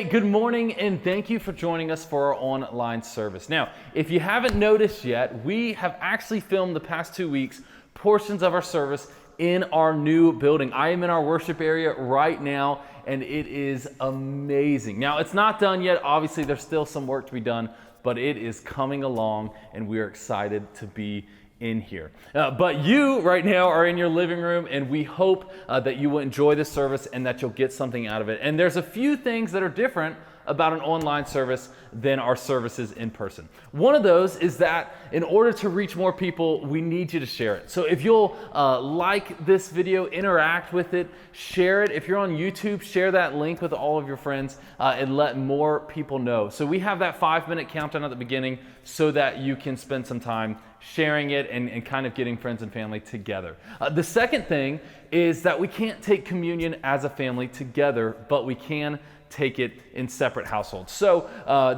good morning, and thank you for joining us for our online service. Now, if you haven't noticed yet, we have actually filmed the past 2 weeks portions of our service in our new building. I am in our worship area right now, and it is amazing. Now, it's not done yet. Obviously, there's still some work to be done, but it is coming along, and we are excited to be in here. But you right now are in your living room, and we hope that you will enjoy this service and that you'll get something out of it. And there's a few things that are different about an online service than our services in person. One of those is that in order to reach more people, we need you to share it. So if you'll like this video, interact with it, share it. If you're on YouTube, share that link with all of your friends and let more people know. So we have that 5-minute countdown at the beginning so that you can spend some time sharing it and kind of getting friends and family together. The second thing is that we can't take communion as a family together, but we can take it in separate households. So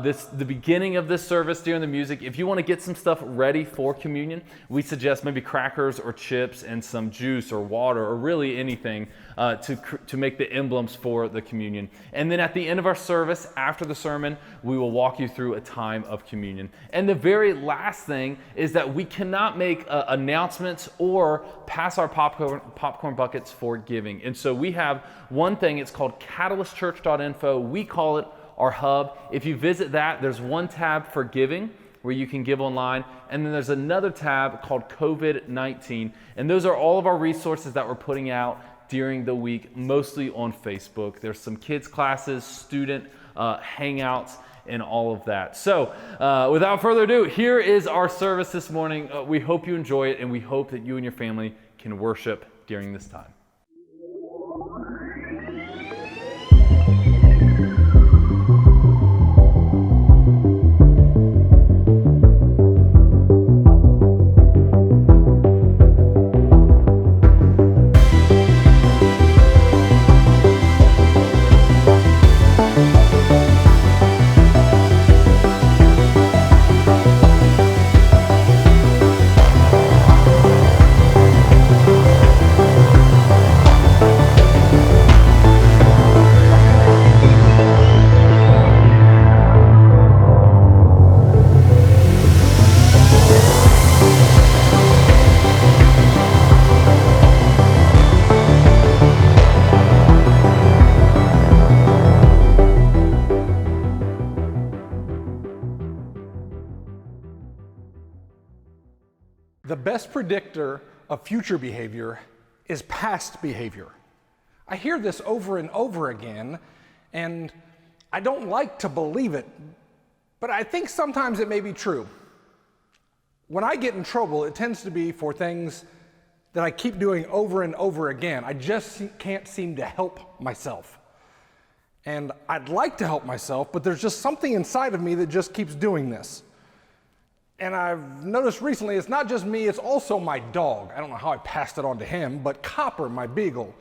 the beginning of this service during the music, if you want to get some stuff ready for communion, we suggest maybe crackers or chips and some juice or water or really anything to make the emblems for the communion. And then at the end of our service, after the sermon, we will walk you through a time of communion. And the very last thing is that we cannot make announcements or pass our popcorn buckets for giving. And so we have one thing, it's called catalystchurch.info. We call it our hub. If you visit that, there's one tab for giving where you can give online, and then there's another tab called COVID-19, and those are all of our resources that we're putting out during the week, mostly on Facebook. There's some kids classes, student hangouts, and all of that. So without further ado, here is our service this morning. We hope you enjoy it, and we hope that you and your family can worship during this time. The best predictor of future behavior is past behavior. I hear this over and over again, and I don't like to believe it, but I think sometimes it may be true. When I get in trouble, it tends to be for things that I keep doing over and over again. I just can't seem to help myself. And I'd like to help myself, but there's just something inside of me that just keeps doing this. And I've noticed recently, it's not just me, it's also my dog. I don't know how I passed it on to him, but Copper, my beagle.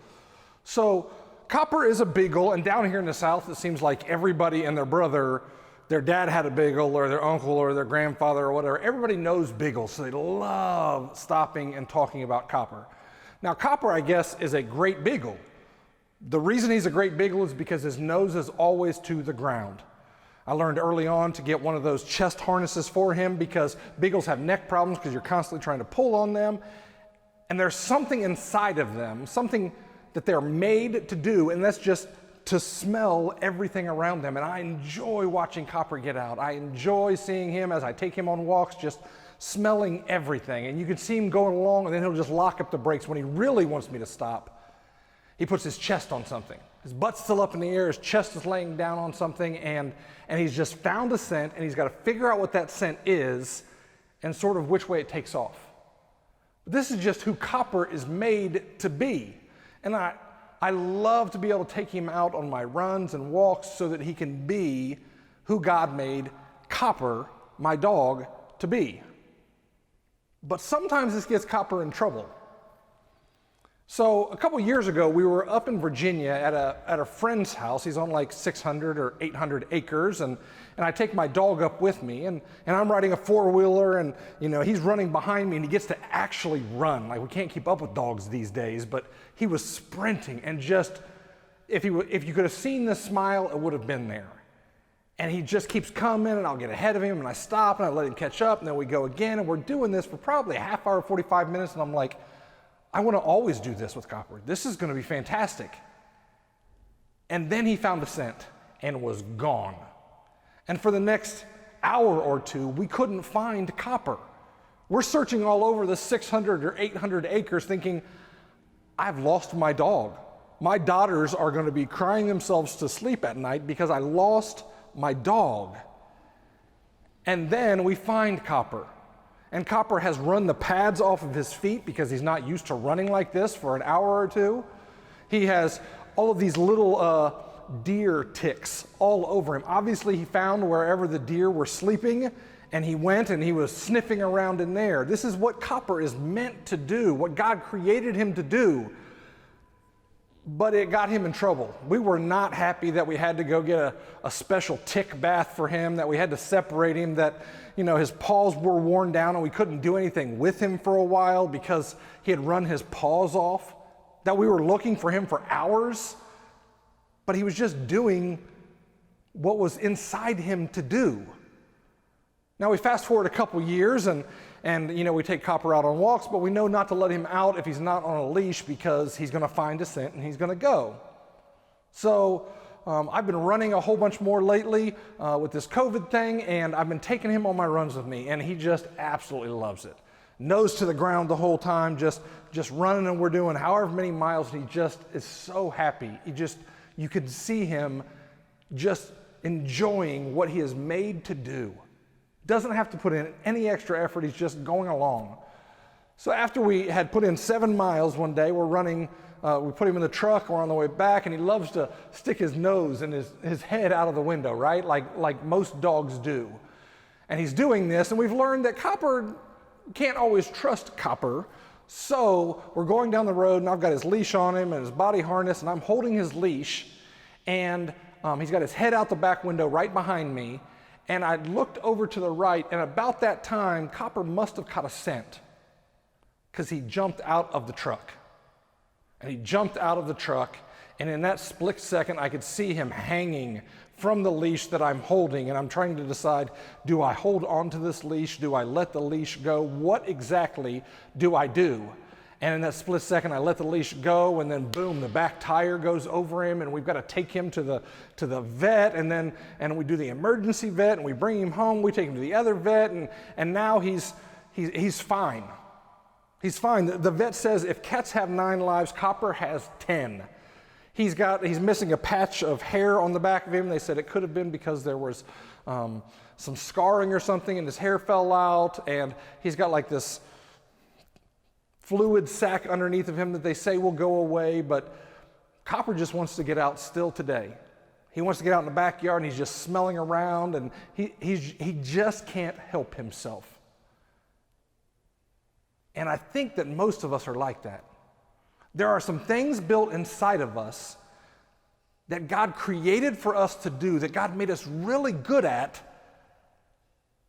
So Copper is a beagle, and down here in the South, it seems like everybody and their brother, their dad had a beagle, or their uncle, or their grandfather, or whatever. Everybody knows beagles, so they love stopping and talking about Copper. Now, Copper, I guess, is a great beagle. The reason he's a great beagle is because his nose is always to the ground. I learned early on to get one of those chest harnesses for him because beagles have neck problems because you're constantly trying to pull on them. And there's something inside of them, something that they're made to do, and that's just to smell everything around them. And I enjoy watching Copper get out. I enjoy seeing him as I take him on walks, just smelling everything. And you can see him going along, and then he'll just lock up the brakes when he really wants me to stop. He puts his chest on something. His butt's still up in the air, his chest is laying down on something, and he's just found a scent, and he's got to figure out what that scent is and sort of which way it takes off. This is just who Copper is made to be. And I love to be able to take him out on my runs and walks so that he can be who God made Copper, my dog, to be. But sometimes this gets Copper in trouble. So a couple years ago, we were up in Virginia at a friend's house. He's on like 600 or 800 acres, and I take my dog up with me, and I'm riding a four-wheeler, and he's running behind me, and he gets to actually run. Like, we can't keep up with dogs these days, but he was sprinting, and just if you could have seen the smile, it would have been there. And he just keeps coming, and I'll get ahead of him, and I stop, and I let him catch up, and then we go again, and we're doing this for probably a half hour, 45 minutes, and I'm like, I want to always do this with Copper. This is going to be fantastic. And then he found a scent and was gone. And for the next hour or two, we couldn't find Copper. We're searching all over the 600 or 800 acres thinking, I've lost my dog. My daughters are going to be crying themselves to sleep at night because I lost my dog. And then we find Copper. And Copper has run the pads off of his feet because he's not used to running like this for an hour or two. He has all of these little deer ticks all over him. Obviously, he found wherever the deer were sleeping, and he went and he was sniffing around in there. This is what Copper is meant to do, what God created him to do. But it got him in trouble. We were not happy that we had to go get a special tick bath for him, that we had to separate him, that his paws were worn down and we couldn't do anything with him for a while because he had run his paws off, that we were looking for him for hours, but he was just doing what was inside him to do. Now we fast forward a couple years and we take Copper out on walks, but we know not to let him out if he's not on a leash because he's going to find a scent and he's going to go. So I've been running a whole bunch more lately with this COVID thing, and I've been taking him on my runs with me, and he just absolutely loves it. Nose to the ground the whole time, just running, and we're doing however many miles, and he just is so happy. You could see him just enjoying what he is made to do. Doesn't have to put in any extra effort, he's just going along. So after we had put in 7 miles one day, we're running, we put him in the truck, we're on the way back, and he loves to stick his nose and his head out of the window, right? Like most dogs do. And he's doing this, and we've learned that Copper can't always trust Copper. So we're going down the road, and I've got his leash on him and his body harness, and I'm holding his leash, and he's got his head out the back window right behind me. And I looked over to the right, and about that time, Copper must have caught a scent because he jumped out of the truck. And he jumped out of the truck, and in that split second, I could see him hanging from the leash that I'm holding, and I'm trying to decide, do I hold on to this leash? Do I let the leash go? What exactly do I do? And in that split second, I let the leash go, and then boom, the back tire goes over him, and we've got to take him to the vet, and we do the emergency vet, and we bring him home. We take him to the other vet, and now he's fine. He's fine. The vet says if cats have 9 lives, Copper has 10. He's missing a patch of hair on the back of him. They said it could have been because there was some scarring or something, and his hair fell out, and he's got like this fluid sac underneath of him that they say will go away, but Copper just wants to get out still today. He wants to get out in the backyard, and he's just smelling around, and he just can't help himself. And I think that most of us are like that. There are some things built inside of us that God created for us to do, that God made us really good at,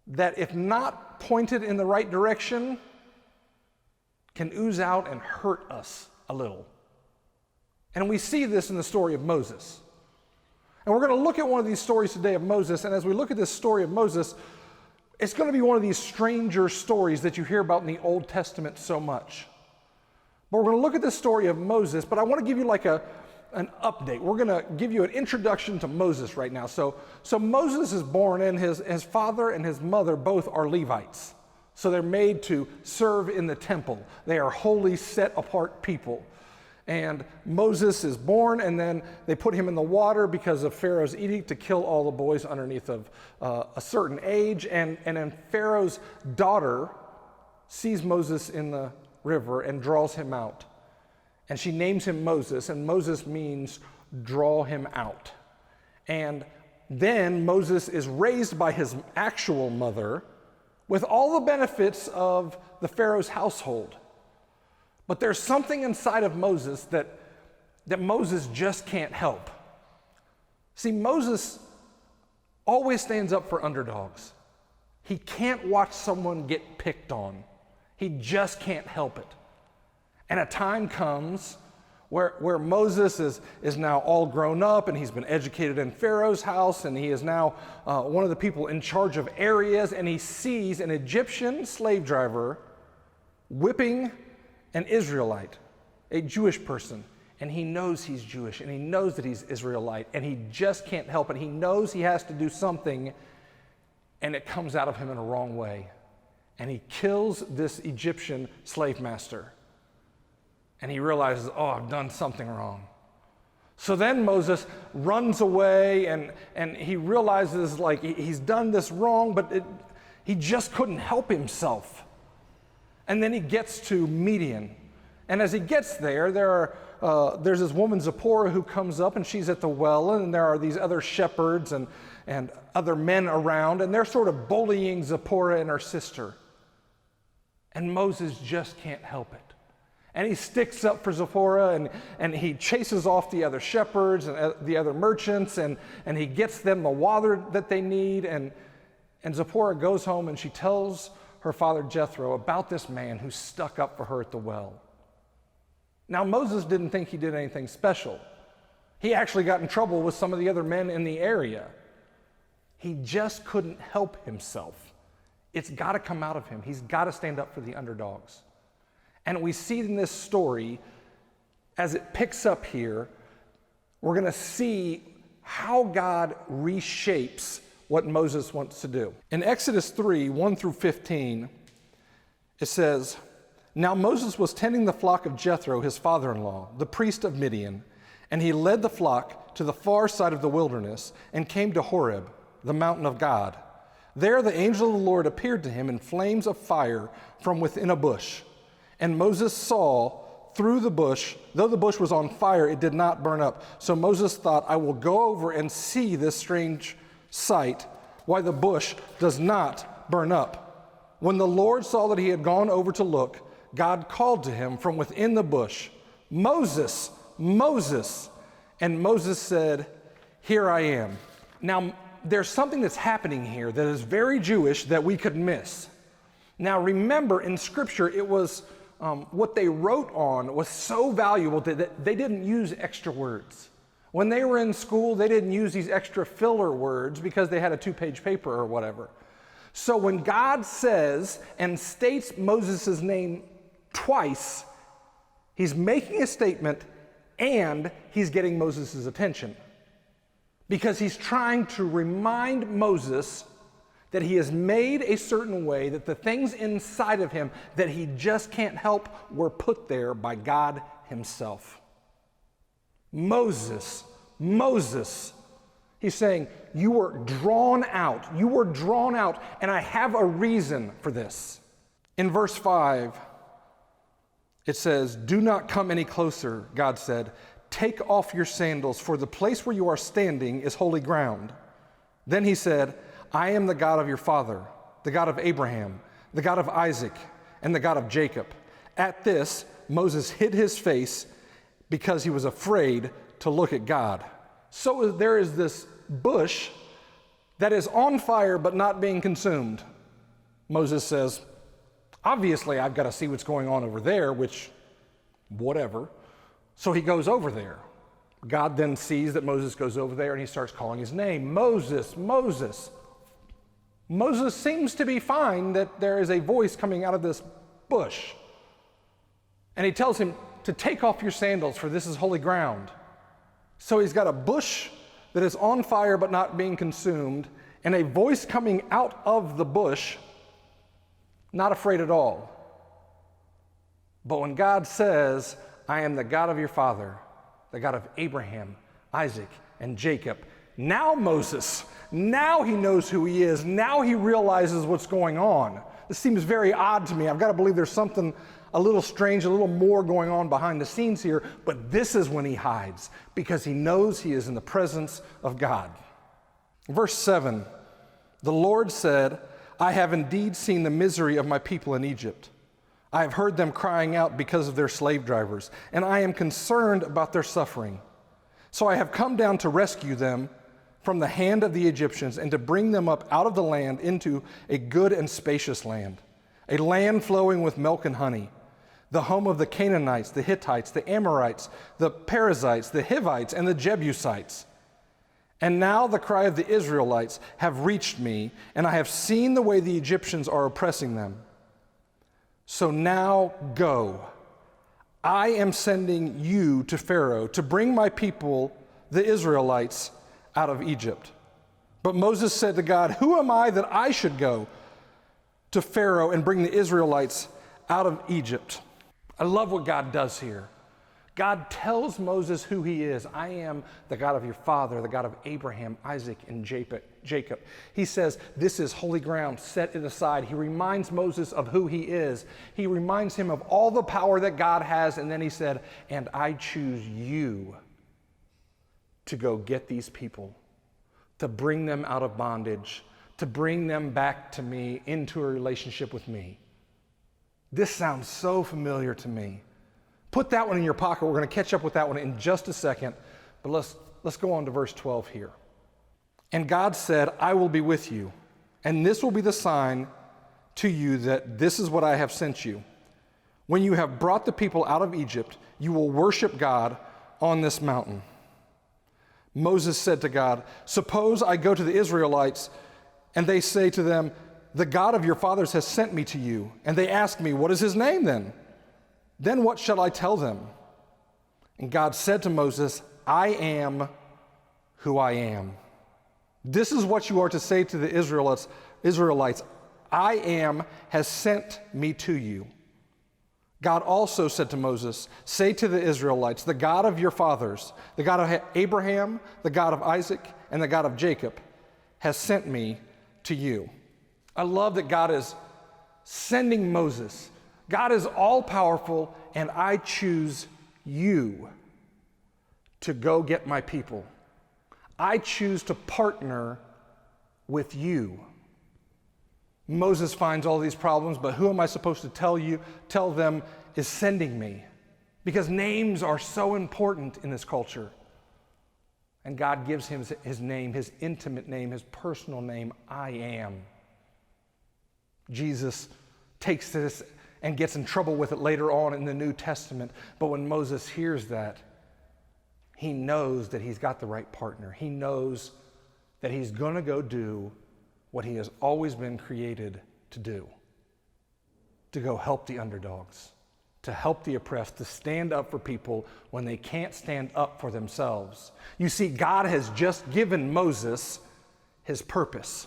that if not pointed in the right direction, can ooze out and hurt us a little. And we see this in the story of Moses. And we're going to look at one of these stories today of Moses, and as we look at this story of Moses, it's going to be one of these stranger stories that you hear about in the Old Testament so much. But we're going to look at this story of Moses, but I want to give you like an update. We're going to give you an introduction to Moses right now. So Moses is born, and his father and his mother both are Levites. So they're made to serve in the temple. They are holy, set-apart people. And Moses is born, and then they put him in the water because of Pharaoh's edict to kill all the boys underneath of a certain age. And then Pharaoh's daughter sees Moses in the river and draws him out. And she names him Moses, and Moses means draw him out. And then Moses is raised by his actual mother with all the benefits of the Pharaoh's household. But there's something inside of Moses that Moses just can't help. See, Moses always stands up for underdogs. He can't watch someone get picked on. He just can't help it. And a time comes where Moses is now all grown up and he's been educated in Pharaoh's house and he is now one of the people in charge of areas, and he sees an Egyptian slave driver whipping an Israelite, a Jewish person, and he knows he's Jewish and he knows that he's Israelite and he just can't help it. He knows he has to do something, and it comes out of him in a wrong way, and he kills this Egyptian slave master. And he realizes, oh, I've done something wrong. So then Moses runs away, and he realizes like he's done this wrong, but he just couldn't help himself. And then he gets to Midian. And as he gets there, there's this woman Zipporah who comes up, and she's at the well, and there are these other shepherds and other men around, and they're sort of bullying Zipporah and her sister. And Moses just can't help it. And he sticks up for Zipporah, and he chases off the other shepherds and the other merchants, and he gets them the water that they need. And Zipporah goes home and she tells her father Jethro about this man who stuck up for her at the well. Now, Moses didn't think he did anything special. He actually got in trouble with some of the other men in the area. He just couldn't help himself. It's got to come out of him. He's got to stand up for the underdogs. And we see in this story, as it picks up here, we're going to see how God reshapes what Moses wants to do. In Exodus 3, 1 through 15, it says, "Now Moses was tending the flock of Jethro, his father-in-law, the priest of Midian, and he led the flock to the far side of the wilderness and came to Horeb, the mountain of God. There the angel of the Lord appeared to him in flames of fire from within a bush. And Moses saw through the bush, though the bush was on fire, it did not burn up. So Moses thought, I will go over and see this strange sight, why the bush does not burn up. When the Lord saw that he had gone over to look, God called to him from within the bush, Moses, Moses. And Moses said, here I am. Now, there's something that's happening here that is very Jewish that we could miss. Now, remember, in Scripture, it was what they wrote on was so valuable that they didn't use extra words. When they were in school, they didn't use these extra filler words because they had a 2-page paper or whatever. So when God says and states Moses' name twice, he's making a statement and he's getting Moses' attention. Because he's trying to remind Moses that he is made a certain way, that the things inside of him that he just can't help were put there by God himself. Moses, Moses. He's saying, you were drawn out. You were drawn out, and I have a reason for this. In verse 5, it says, do not come any closer, God said. Take off your sandals, for the place where you are standing is holy ground. Then he said, I am the God of your father, the God of Abraham, the God of Isaac, and the God of Jacob. At this, Moses hid his face because he was afraid to look at God. So there is this bush that is on fire but not being consumed. Moses says, obviously I've got to see what's going on over there, which, whatever. So he goes over there. God then sees that Moses goes over there and he starts calling his name, Moses, Moses. Moses seems to be fine that there is a voice coming out of this bush. And he tells him to take off your sandals, for this is holy ground. So he's got a bush that is on fire but not being consumed, and a voice coming out of the bush, not afraid at all. But when God says, I am the God of your father, the God of Abraham, Isaac, and Jacob, now Moses, now he knows who he is. Now he realizes what's going on. This seems very odd to me. I've got to believe there's something a little strange, a little more going on behind the scenes here, but this is when he hides, because he knows he is in the presence of God. Verse 7, the Lord said, I have indeed seen the misery of my people in Egypt. I have heard them crying out because of their slave drivers, and I am concerned about their suffering. So I have come down to rescue them from the hand of the Egyptians and to bring them up out of the land into a good and spacious land, a land flowing with milk and honey. the home of the Canaanites, the Hittites, the Amorites, the Perizzites, the Hivites, and the Jebusites. And now the cry of the Israelites have reached me, and I have seen the way the Egyptians are oppressing them. So now go. I am sending you to Pharaoh to bring my people, the Israelites, out of Egypt. But Moses said to God, who am I that I should go to Pharaoh and bring the Israelites out of Egypt? I love what God does here. God tells Moses who he is. I am the God of your father, the God of Abraham, Isaac, and Jacob. He says, this is holy ground, set it aside. He reminds Moses of who he is. He reminds him of all the power that God has, and then he said, and I choose you to go get these people, to bring them out of bondage, to bring them back to me, into a relationship with me. This sounds so familiar to me. Put that one in your pocket. We're going to catch up with that one in just a second. But let's go on to verse 12 here. And God said, I will be with you, and this will be the sign to you that this is what I have sent you. When you have brought the people out of Egypt, you will worship God on this mountain. Moses said to God, suppose I go to the Israelites, and they say to them, the God of your fathers has sent me to you. And they ask me, what is his name then? Then what shall I tell them? And God said to Moses, I am who I am. This is what you are to say to the Israelites, I am has sent me to you. God also said to Moses, say to the Israelites, the God of your fathers, the God of Abraham, the God of Isaac, and the God of Jacob has sent me to you. I love that God is sending Moses. God is all powerful, and I choose you to go get my people. I choose to partner with you. Moses finds all these problems, but who am I supposed to tell them is sending me? Because names are so important in this culture. And God gives him his name, his intimate name, his personal name, I am. Jesus takes this and gets in trouble with it later on in the New Testament. But when Moses hears that, he knows that he's got the right partner. He knows that he's going to go do what he has always been created to do, to go help the underdogs, to help the oppressed, to stand up for people when they can't stand up for themselves. You see, God has just given Moses his purpose.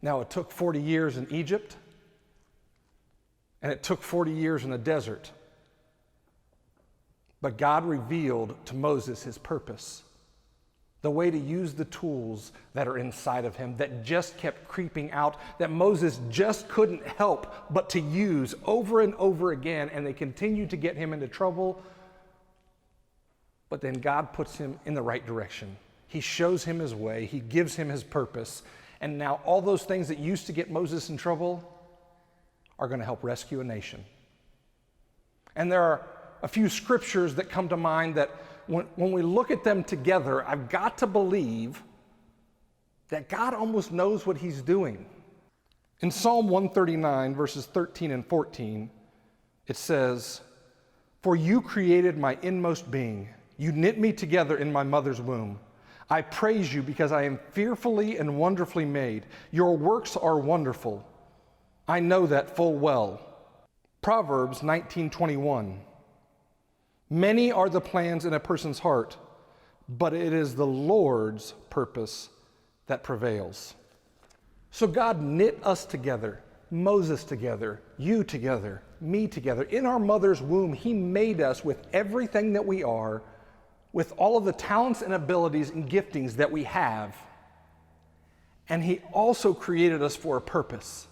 Now, it took 40 years in Egypt, and it took 40 years in the desert. But God revealed to Moses his purpose, the way to use the tools that are inside of him that just kept creeping out, that Moses just couldn't help but to use over and over again, and they continued to get him into trouble. But then God puts him in the right direction. He shows him his way. He gives him his purpose. And now all those things that used to get Moses in trouble are going to help rescue a nation. And there are a few scriptures that come to mind that when we look at them together, I've got to believe that God almost knows what he's doing. In Psalm 139, verses 13 and 14, it says, for you created my inmost being. You knit me together in my mother's womb. I praise you because I am fearfully and wonderfully made. Your works are wonderful. I know that full well. Proverbs 19:21. Many are the plans in a person's heart, but it is the Lord's purpose that prevails. So God knit us together, Moses together, you together, me together. In our mother's womb, he made us with everything that we are, with all of the talents and abilities and giftings that we have. And he also created us for a purpose.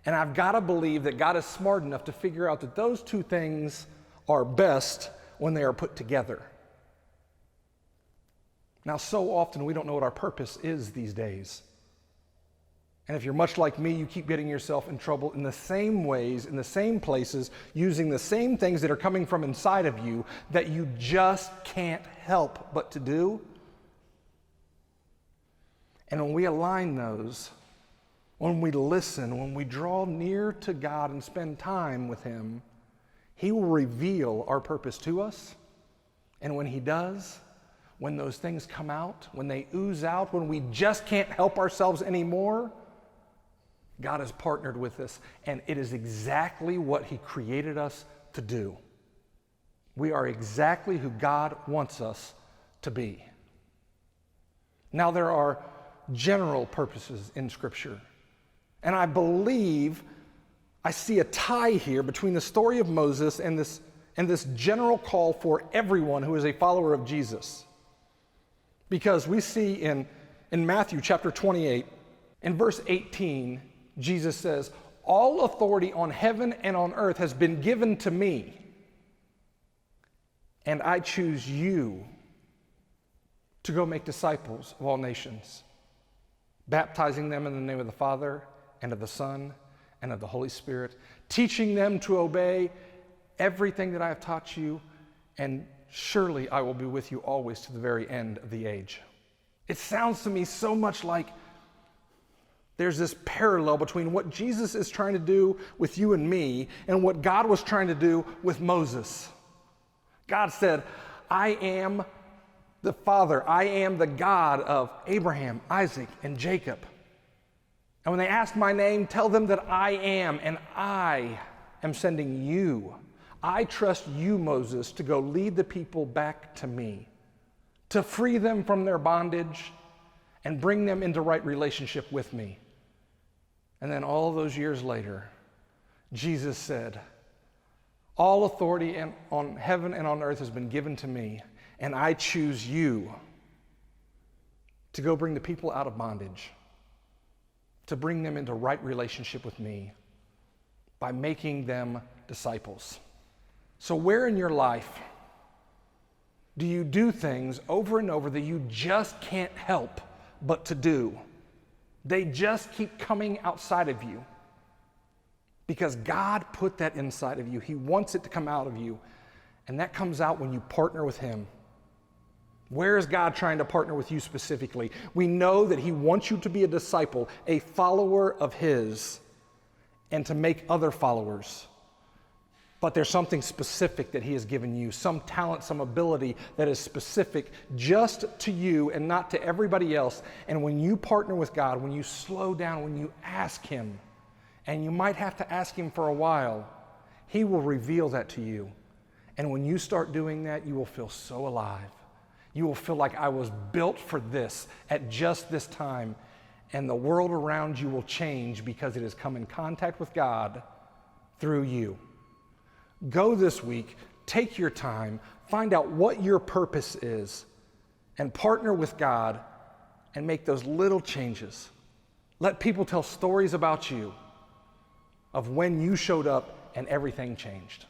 And I've got to believe that God is smart enough to figure out that those two things are best when they are put together. Now, so often we don't know what our purpose is these days. And if you're much like me, you keep getting yourself in trouble in the same ways, in the same places, using the same things that are coming from inside of you that you just can't help but to do. And when we align those, when we listen, when we draw near to God and spend time with him, He will reveal our purpose to us. And when he does, when those things come out, when they ooze out, when we just can't help ourselves anymore, God has partnered with us, and it is exactly what he created us to do. We are exactly who God wants us to be. Now, there are general purposes in Scripture, and I believe I see a tie here between the story of Moses and this general call for everyone who is a follower of Jesus. Because we see in Matthew chapter 28, in verse 18, Jesus says, "All authority on heaven and on earth has been given to me, and I choose you to go make disciples of all nations, baptizing them in the name of the Father and of the Son and of the Holy Spirit, teaching them to obey everything that I have taught you, and surely I will be with you always to the very end of the age." It sounds to me so much like there's this parallel between what Jesus is trying to do with you and me and what God was trying to do with Moses. God said, "I am the Father. I am the God of Abraham, Isaac, and Jacob. And when they ask my name, tell them that I am, and I am sending you. I trust you, Moses, to go lead the people back to me, to free them from their bondage and bring them into right relationship with me." And then all those years later, Jesus said, "All authority on heaven and on earth has been given to me, and I choose you to go bring the people out of bondage, to bring them into right relationship with me by making them disciples." So where in your life do you do things over and over that you just can't help but to do? They just keep coming outside of you because God put that inside of you. He wants it to come out of you, and that comes out when you partner with him. Where is God trying to partner with you specifically? We know that he wants you to be a disciple, a follower of his, and to make other followers. But there's something specific that he has given you, some talent, some ability that is specific just to you and not to everybody else. And when you partner with God, when you slow down, when you ask him, and you might have to ask him for a while, he will reveal that to you. And when you start doing that, you will feel so alive. You will feel like I was built for this at just this time. And the world around you will change because it has come in contact with God through you. Go this week, take your time, find out what your purpose is, and partner with God and make those little changes. Let people tell stories about you of when you showed up and everything changed.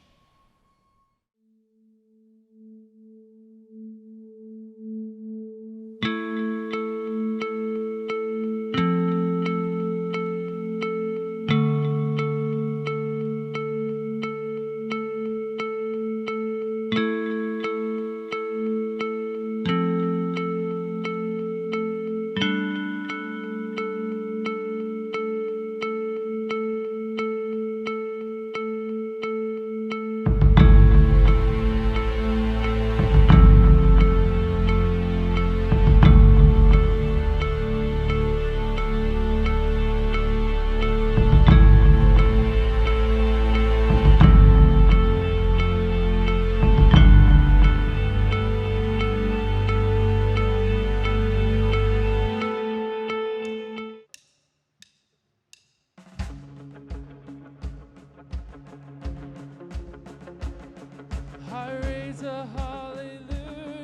I raise a hallelujah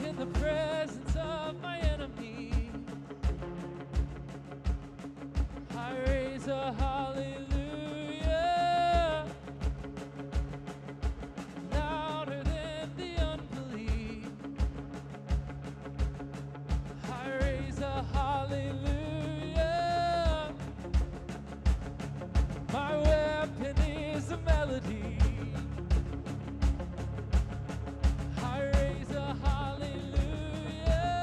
in the presence of my enemy. I raise a hallelujah louder than the unbelief. I raise a hallelujah. My weapon is a melody. I raise a hallelujah.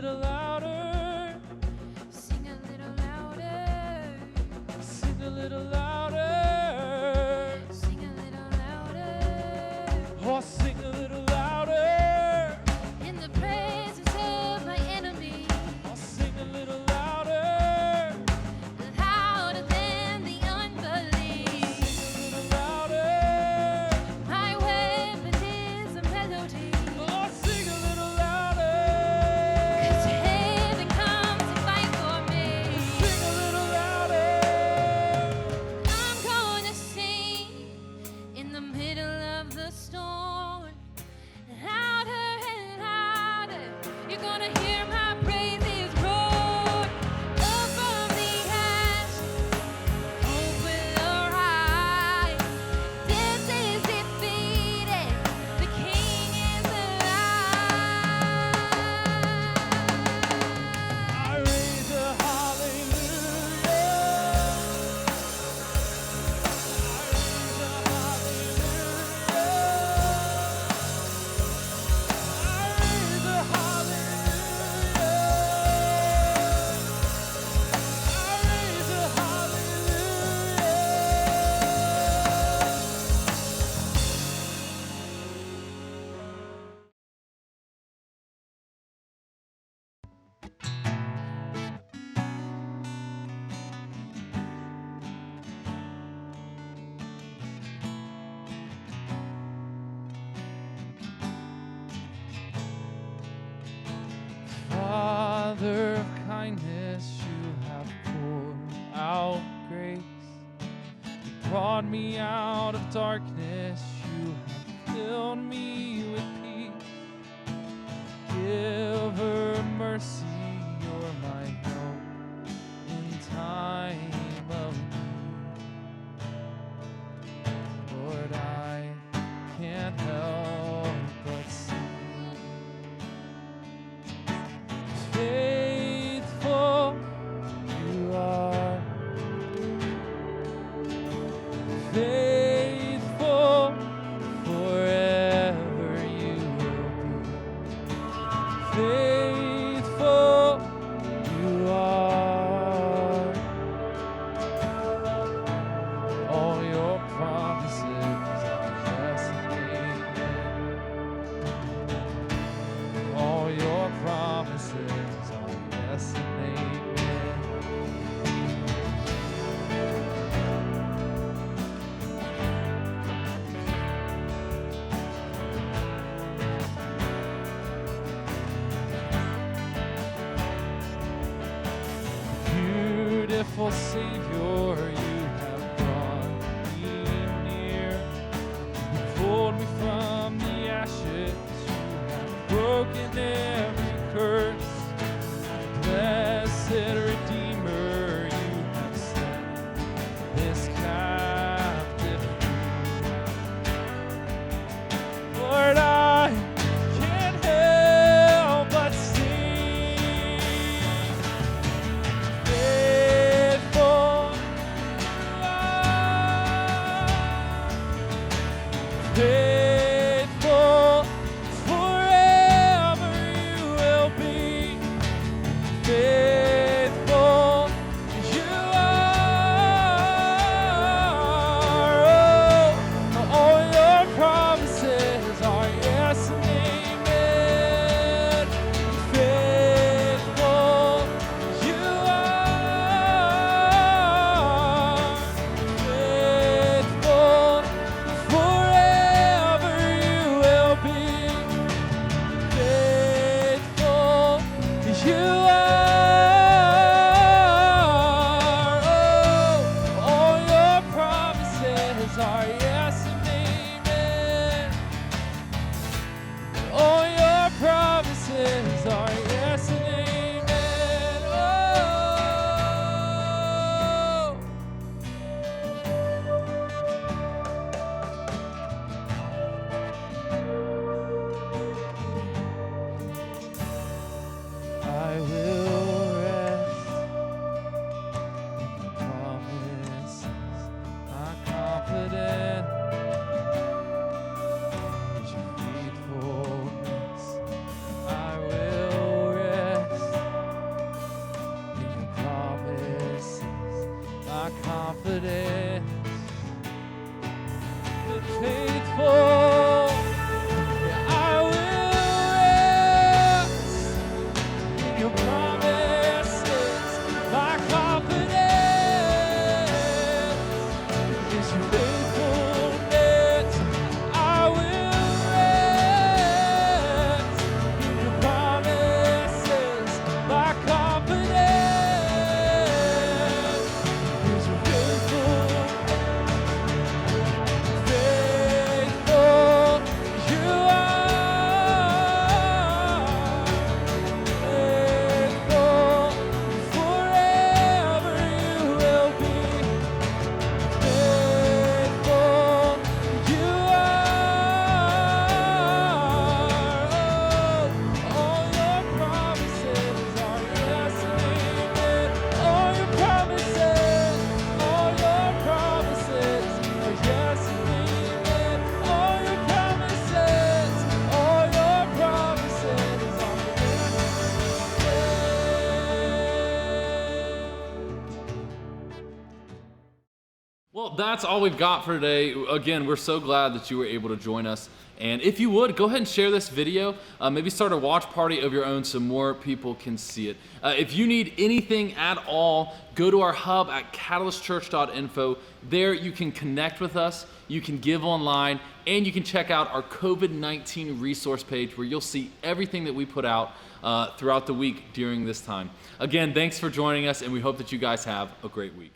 little louder. Sing a little louder. Sing a little louder. Sing a little louder. Oh, sing a little louder. In the presence of my enemy, Oh, sing a little louder. louder than the unbelief. Sing a little louder. My weapon is a melody. Oh, sing a little louder. 'Cause heaven comes to fight for me. Sing a little louder. I'm gonna sing in the middle of the storm. Louder and louder, you're gonna hear my praises roar. Up from the ashes, hope will arise. Death is defeated, the King is alive. I raise a hallelujah. I raise a hallelujah. I raise a hallelujah. I raise a hallelujah. Father of kindness, you have poured out grace. You brought me out of darkness, you have filled me with peace. Giver of mercy, you're my help in time of need. Lord, I can't help but sing. Faithful you are, faithful forever you will be. Faithful you are, all your promises are yes and amen. All your promises are yes and amen. Beautiful Savior, you have brought me near. You pulled me from the ashes, you have broken every curse. Blessed Redeemer, you have set this captive free. Lord, I can't help but sing. Faithful you are, faithful forever you will be. Faithful you are, oh, all your promises are yes and amen. Faithful you are, faithful forever you will be. Faithful you are, oh, all your promises are yes and amen. All your promises are yes and amen. I will rest in the promises. I'm confident in your faithfulness. I will Well, that's all we've got for today. Again, we're so glad that you were able to join us. And if you would, go ahead and share this video. Maybe start a watch party of your own so more people can see it. If you need anything at all, go to our hub at catalystchurch.info. There you can connect with us, you can give online, and you can check out our COVID-19 resource page where you'll see everything that we put out throughout the week during this time. Again, thanks for joining us, and we hope that you guys have a great week.